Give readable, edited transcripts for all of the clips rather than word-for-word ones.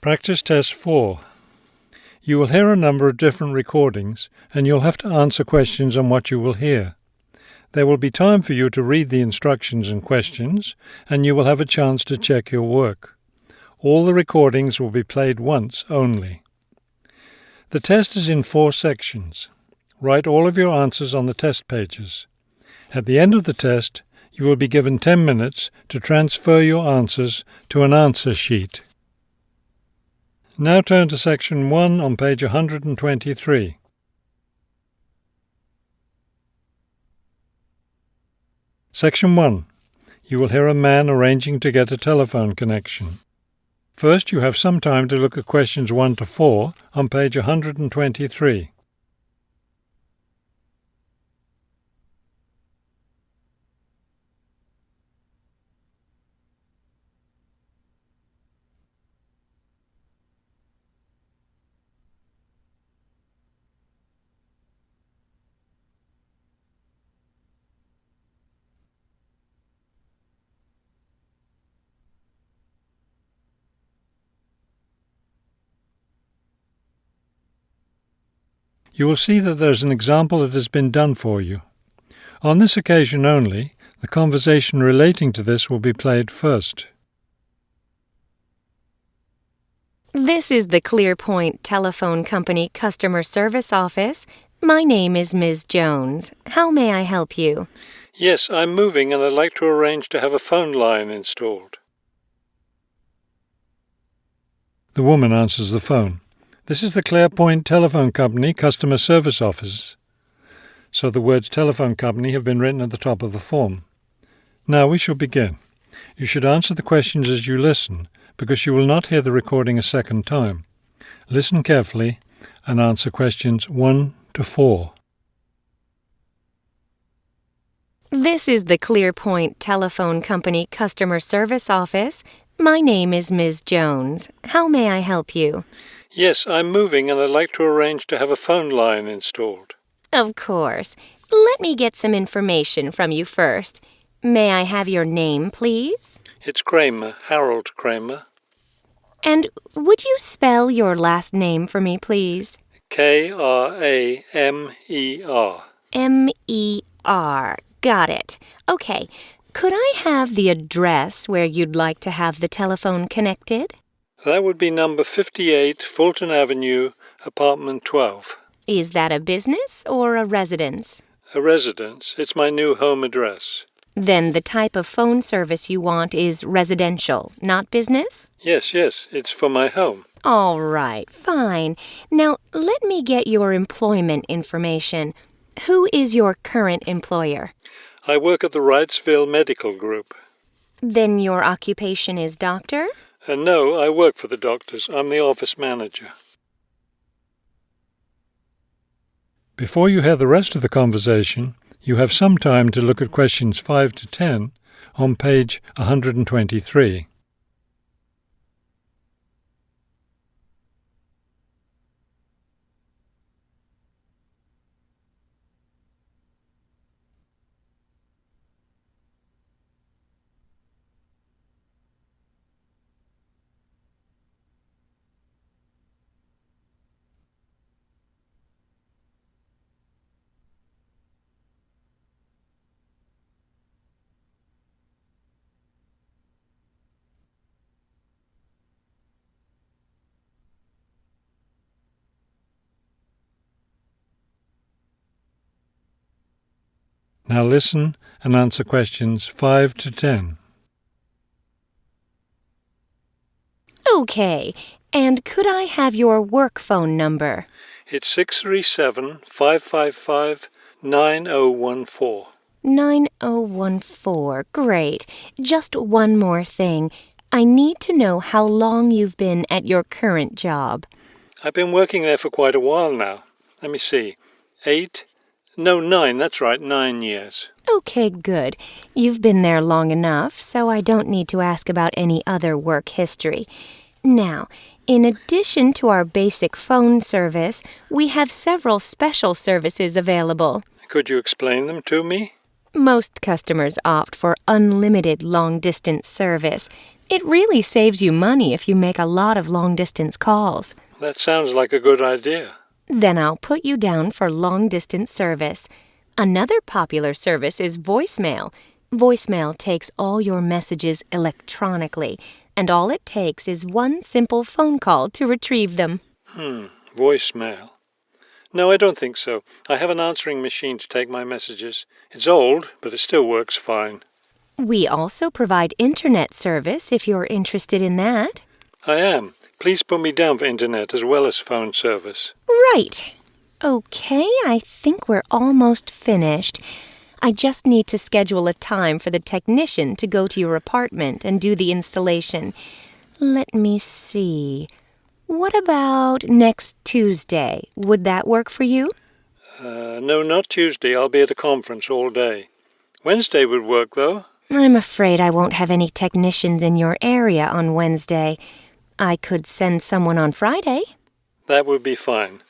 Practice Test 4. You will hear a number of different recordings and you'll have to answer questions on what you will hear. There will be time for you to read the instructions and questions, and you will have a chance to check your work. All the recordings will be played once only. The test is in 4 sections. Write all of your answers on the test pages. At the end of the test, you will be given 10 minutes to transfer your answers to an answer sheet. Now turn to Section 1 on page 123. Section 1. You will hear a man arranging to get a telephone connection. First, you have some time to look at questions 1 to 4 on page 123. You will see that there is an example that has been done for you. On this occasion only, the conversation relating to this will be played first. This is the ClearPoint Telephone Company Customer Service Office. My name is Ms. Jones. How may I help you? Yes, I'm moving and I'd like to arrange to have a phone line installed. The woman answers the phone. This is the ClearPoint Telephone Company Customer Service Office. So the words telephone company have been written at the top of the form. Now we shall begin. You should answer the questions as you listen, because you will not hear the recording a second time. Listen carefully and answer questions 1 to 4. This is the ClearPoint Telephone Company Customer Service Office. My name is Ms. Jones. How may I help you? Yes, I'm moving and I'd like to arrange to have a phone line installed. Of course. Let me get some information from you first. May I have your name, please? It's Kramer, Harold Kramer. And would you spell your last name for me, please? Kramer. M-E-R. Got it. Okay. Could I have the address where you'd like to have the telephone connected? That would be number 58, Fulton Avenue, apartment 12. Is that a business or a residence? A residence. It's my new home address. Then the type of phone service you want is residential, not business? Yes, it's for my home. All right, fine. Now, let me get your employment information. Who is your current employer? I work at the Wrightsville Medical Group. Then your occupation is doctor? No, I work for the doctors. I'm the office manager. Before you hear the rest of the conversation, you have some time to look at questions 5 to 10 on page 123. Now listen and answer questions 5 to 10. Okay. And could I have your work phone number? It's 637-555-9014. 9014. Great. Just one more thing. I need to know how long you've been at your current job. I've been working there for quite a while now. Let me see. 9, that's right, 9 years. Okay, good. You've been there long enough, so I don't need to ask about any other work history. Now, in addition to our basic phone service, we have several special services available. Could you explain them to me? Most customers opt for unlimited long-distance service. It really saves you money if you make a lot of long-distance calls. That sounds like a good idea. Then I'll put you down for long-distance service. Another popular service is voicemail. Voicemail takes all your messages electronically, and all it takes is one simple phone call to retrieve them. Voicemail. No, I don't think so. I have an answering machine to take my messages. It's old, but it still works fine. We also provide internet service if you're interested in that. I am. Please put me down for internet as well as phone service. Right. Okay, I think we're almost finished. I just need to schedule a time for the technician to go to your apartment and do the installation. Let me see. What about next Tuesday? Would that work for you? No, not Tuesday. I'll be at a conference all day. Wednesday would work, though. I'm afraid I won't have any technicians in your area on Wednesday. I could send someone on Friday. That would be fine.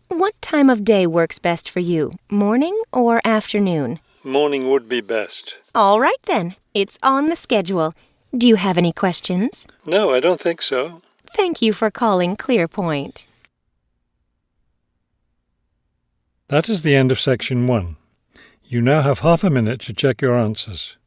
What time of day works best for you, morning or afternoon? Morning would be best. All right then, it's on the schedule. Do you have any questions? No, I don't think so. Thank you for calling ClearPoint. That is the end of section 1. You now have half a minute to check your answers.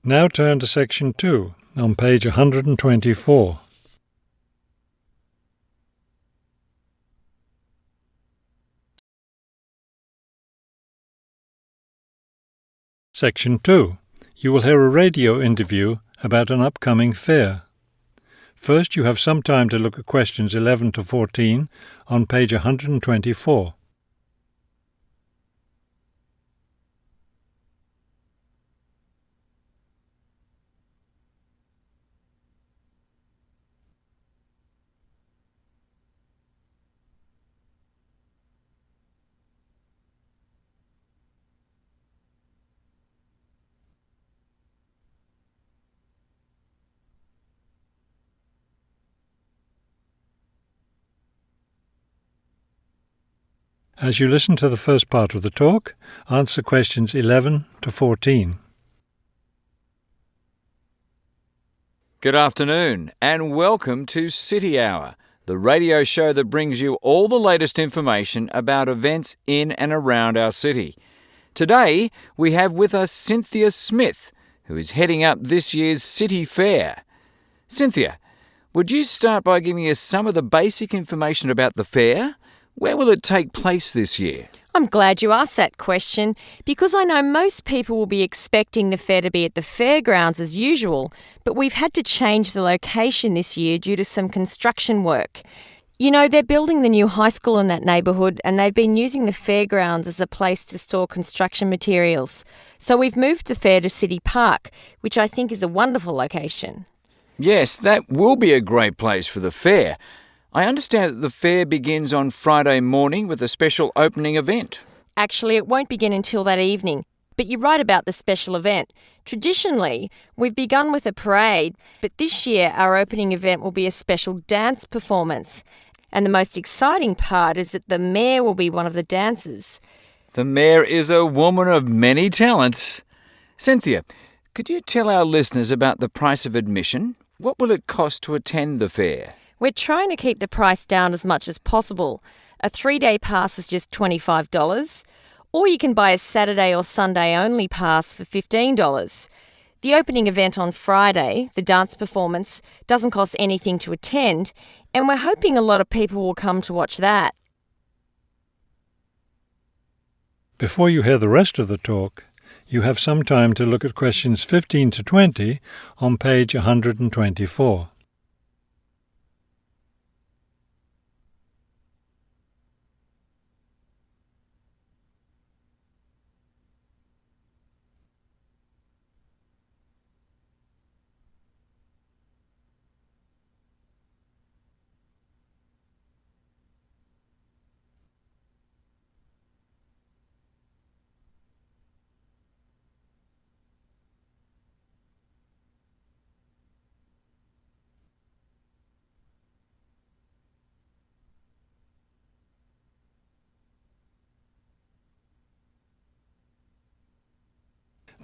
Now turn to section 2 on page 124. Section 2. You will hear a radio interview about an upcoming fair. First, you have some time to look at questions 11 to 14 on page 124. As you listen to the first part of the talk, answer questions 11 to 14. Good afternoon and welcome to City Hour, the radio show that brings you all the latest information about events in and around our city. Today we have with us Cynthia Smith, who is heading up this year's City Fair. Cynthia, would you start by giving us some of the basic information about the fair? Where will it take place this year? I'm glad you asked that question because I know most people will be expecting the fair to be at the fairgrounds as usual, but we've had to change the location this year due to some construction work. You know, they're building the new high school in that neighbourhood and they've been using the fairgrounds as a place to store construction materials. So we've moved the fair to City Park, which I think is a wonderful location. Yes, that will be a great place for the fair. I understand that the fair begins on Friday morning with a special opening event. Actually, it won't begin until that evening, but you're right about the special event. Traditionally, we've begun with a parade, but this year our opening event will be a special dance performance. And the most exciting part is that the mayor will be one of the dancers. The mayor is a woman of many talents. Cynthia, could you tell our listeners about the price of admission? What will it cost to attend the fair? We're trying to keep the price down as much as possible. A 3-day pass is just $25, or you can buy a Saturday or Sunday only pass for $15. The opening event on Friday, the dance performance, doesn't cost anything to attend, and we're hoping a lot of people will come to watch that. Before you hear the rest of the talk, you have some time to look at questions 15 to 20 on page 124.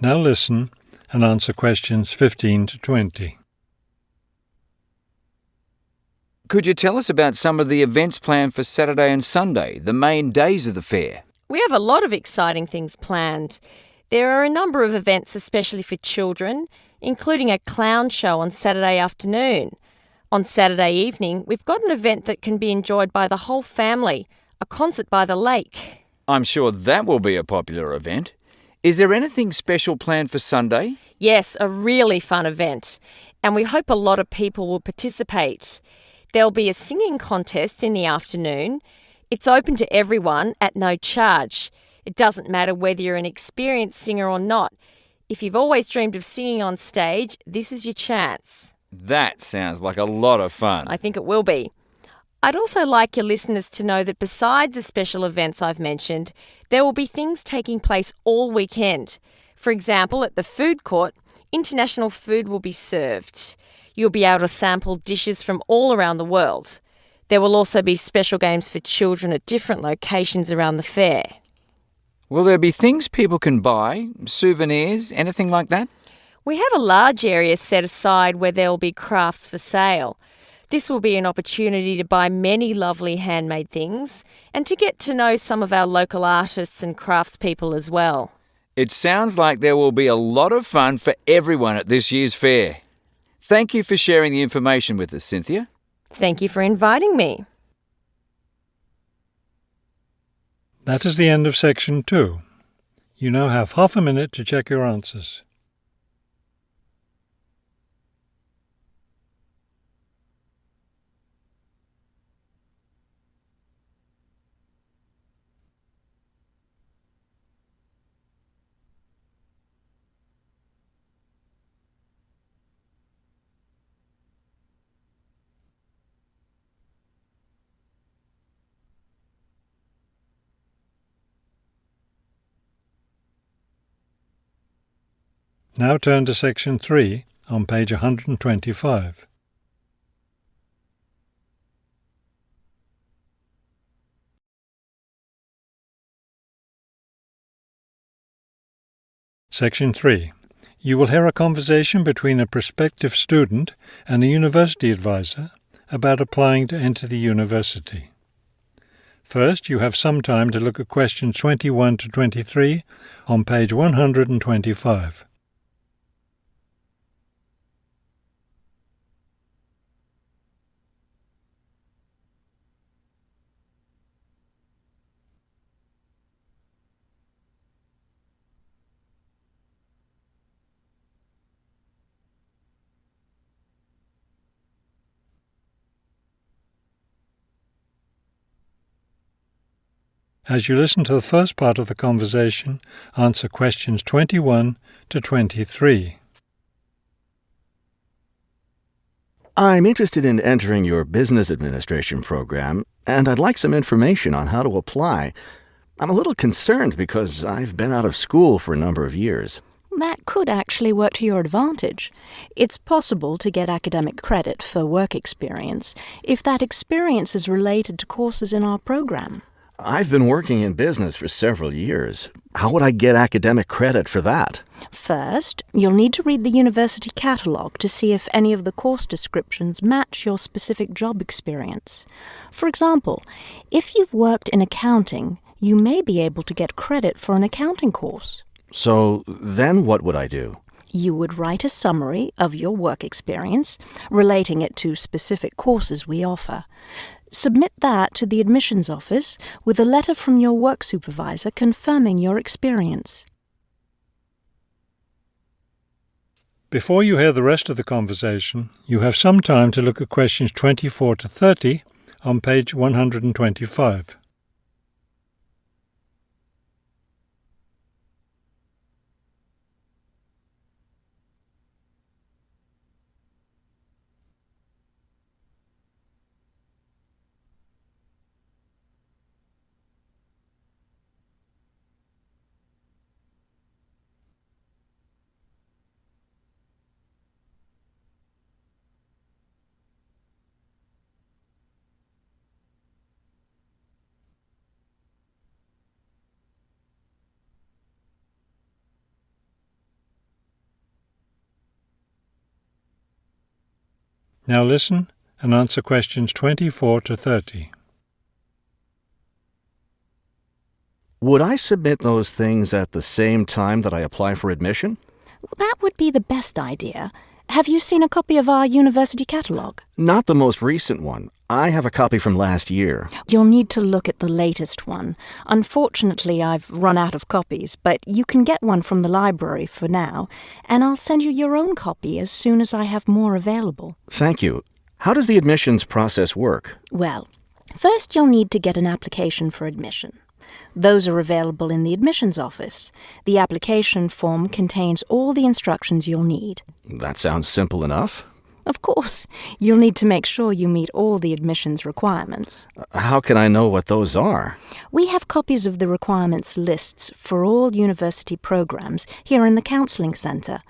Now listen and answer questions 15 to 20. Could you tell us about some of the events planned for Saturday and Sunday, the main days of the fair? We have a lot of exciting things planned. There are a number of events especially for children, including a clown show on Saturday afternoon. On Saturday evening, we've got an event that can be enjoyed by the whole family, a concert by the lake. I'm sure that will be a popular event. Is there anything special planned for Sunday? Yes, a really fun event, and we hope a lot of people will participate. There'll be a singing contest in the afternoon. It's open to everyone at no charge. It doesn't matter whether you're an experienced singer or not. If you've always dreamed of singing on stage, this is your chance. That sounds like a lot of fun. I think it will be. I'd also like your listeners to know that besides the special events I've mentioned, there will be things taking place all weekend. For example, at the food court, international food will be served. You'll be able to sample dishes from all around the world. There will also be special games for children at different locations around the fair. Will there be things people can buy, souvenirs, anything like that? We have a large area set aside where there will be crafts for sale. This will be an opportunity to buy many lovely handmade things and to get to know some of our local artists and craftspeople as well. It sounds like there will be a lot of fun for everyone at this year's fair. Thank you for sharing the information with us, Cynthia. Thank you for inviting me. That is the end of section 2. You now have half a minute to check your answers. Now turn to section 3 on page 125. Section 3. You will hear a conversation between a prospective student and a university advisor about applying to enter the university. First, you have some time to look at questions 21 to 23 on page 125. As you listen to the first part of the conversation, answer questions 21 to 23. I'm interested in entering your business administration program, and I'd like some information on how to apply. I'm a little concerned because I've been out of school for a number of years. That could actually work to your advantage. It's possible to get academic credit for work experience if that experience is related to courses in our program. I've been working in business for several years. How would I get academic credit for that? First, you'll need to read the university catalogue to see if any of the course descriptions match your specific job experience. For example, if you've worked in accounting, you may be able to get credit for an accounting course. So then what would I do? You would write a summary of your work experience, relating it to specific courses we offer. Submit that to the admissions office with a letter from your work supervisor confirming your experience. Before you hear the rest of the conversation, you have some time to look at questions 24 to 30 on page 125. Now listen and answer questions 24 to 30. Would I submit those things at the same time that I apply for admission? That would be the best idea. Have you seen a copy of our university catalogue? Not the most recent one. I have a copy from last year. You'll need to look at the latest one. Unfortunately, I've run out of copies, but you can get one from the library for now, and I'll send you your own copy as soon as I have more available. Thank you. How does the admissions process work? Well, first you'll need to get an application for admission. Those are available in the admissions office. The application form contains all the instructions you'll need. That sounds simple enough. Of course, you'll need to make sure you meet all the admissions requirements. How can I know what those are? We have copies of the requirements lists for all university programs here in the Counselling Centre.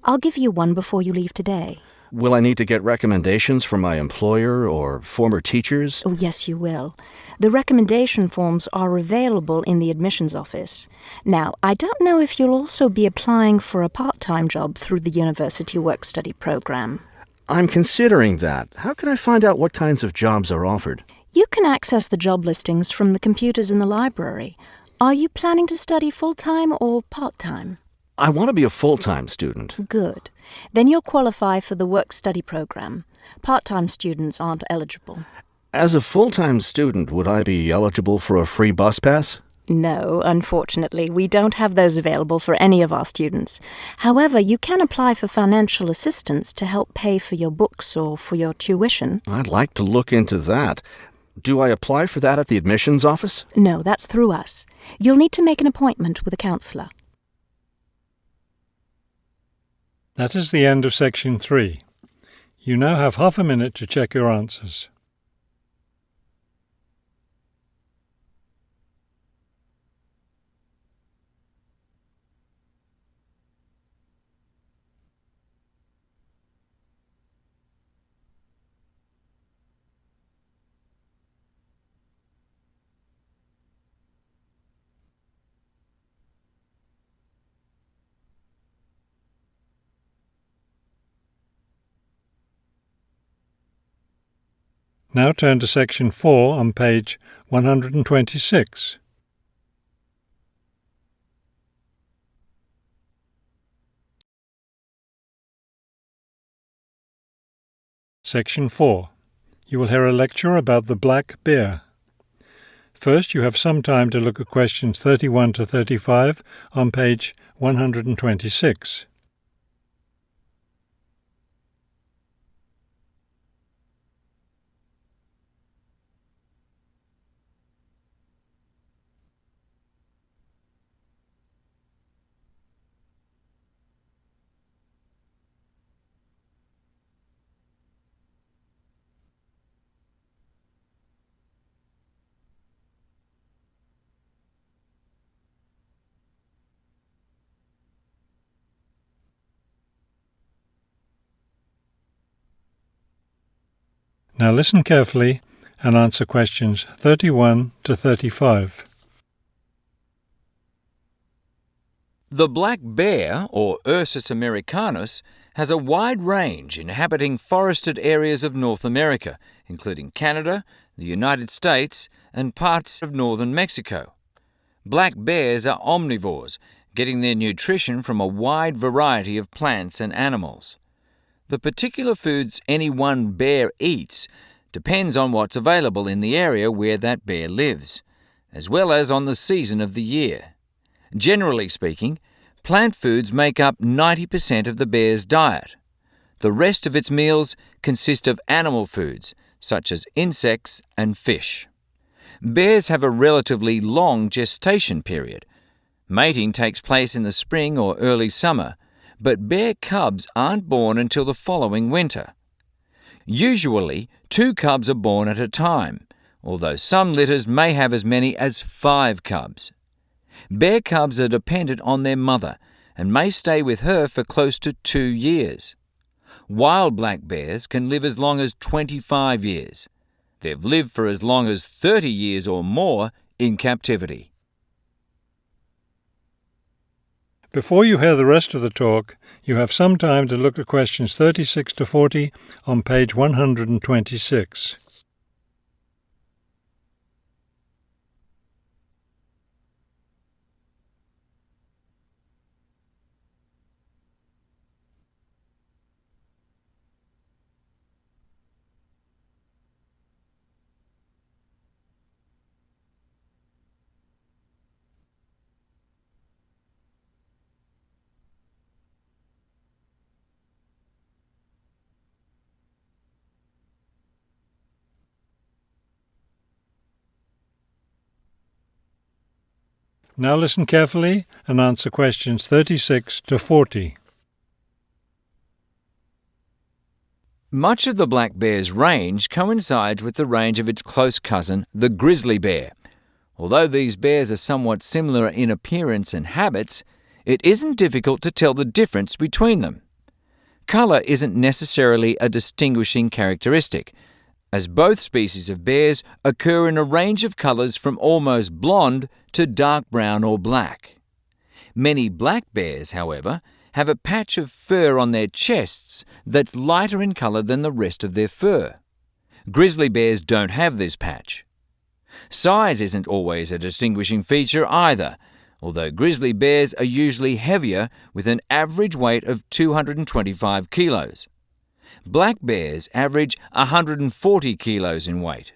I'll give you one before you leave today. Will I need to get recommendations from my employer or former teachers? Oh, yes, you will. The recommendation forms are available in the admissions office. Now, I don't know if you'll also be applying for a part-time job through the university work-study program. I'm considering that. How can I find out what kinds of jobs are offered? You can access the job listings from the computers in the library. Are you planning to study full-time or part-time? I want to be a full-time student. Good. Then you'll qualify for the work-study program. Part-time students aren't eligible. As a full-time student, would I be eligible for a free bus pass? No, unfortunately, we don't have those available for any of our students. However, you can apply for financial assistance to help pay for your books or for your tuition. I'd like to look into that. Do I apply for that at the admissions office? No, that's through us. You'll need to make an appointment with a counsellor. That is the end of section 3. You now have half a minute to check your answers. Now turn to section 4 on page 126. Section 4. You will hear a lecture about the black bear. First, you have some time to look at questions 31 to 35 on page 126. Now listen carefully and answer questions 31 to 35. The black bear, or Ursus americanus, has a wide range inhabiting forested areas of North America, including Canada, the United States, and parts of northern Mexico. Black bears are omnivores, getting their nutrition from a wide variety of plants and animals. The particular foods any one bear eats depends on what's available in the area where that bear lives, as well as on the season of the year. Generally speaking, plant foods make up 90% of the bear's diet. The rest of its meals consist of animal foods, such as insects and fish. Bears have a relatively long gestation period. Mating takes place in the spring or early summer, but bear cubs aren't born until the following winter. Usually, 2 cubs are born at a time, although some litters may have as many as 5 cubs. Bear cubs are dependent on their mother and may stay with her for close to 2 years. Wild black bears can live as long as 25 years. They've lived for as long as 30 years or more in captivity. Before you hear the rest of the talk, you have some time to look at questions 36 to 40 on page 126. Now listen carefully and answer questions 36 to 40. Much of the black bear's range coincides with the range of its close cousin, the grizzly bear. Although these bears are somewhat similar in appearance and habits, it isn't difficult to tell the difference between them. Colour isn't necessarily a distinguishing characteristic, as both species of bears occur in a range of colours from almost blonde to dark brown or black. Many black bears, however, have a patch of fur on their chests that's lighter in colour than the rest of their fur. Grizzly bears don't have this patch. Size isn't always a distinguishing feature either, although grizzly bears are usually heavier with an average weight of 225 kilos. Black bears average 140 kilos in weight.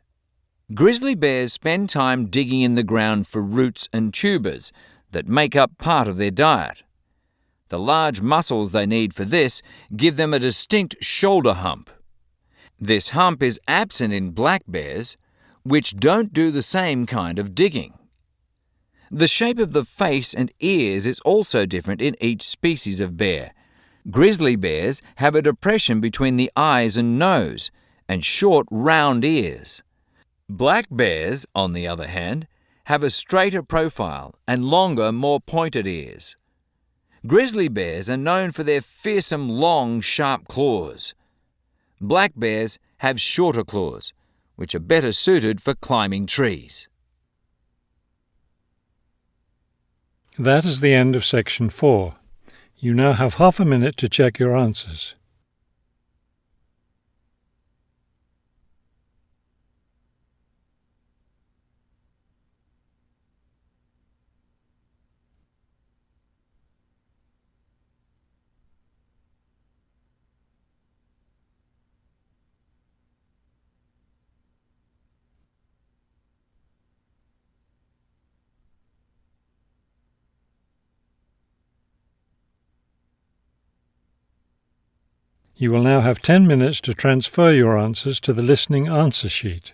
Grizzly bears spend time digging in the ground for roots and tubers that make up part of their diet. The large muscles they need for this give them a distinct shoulder hump. This hump is absent in black bears, which don't do the same kind of digging. The shape of the face and ears is also different in each species of bear. Grizzly bears have a depression between the eyes and nose, and short, round ears. Black bears, on the other hand, have a straighter profile and longer, more pointed ears. Grizzly bears are known for their fearsome, long, sharp claws. Black bears have shorter claws, which are better suited for climbing trees. That is the end of section 4. You now have half a minute to check your answers. You will now have 10 minutes to transfer your answers to the listening answer sheet.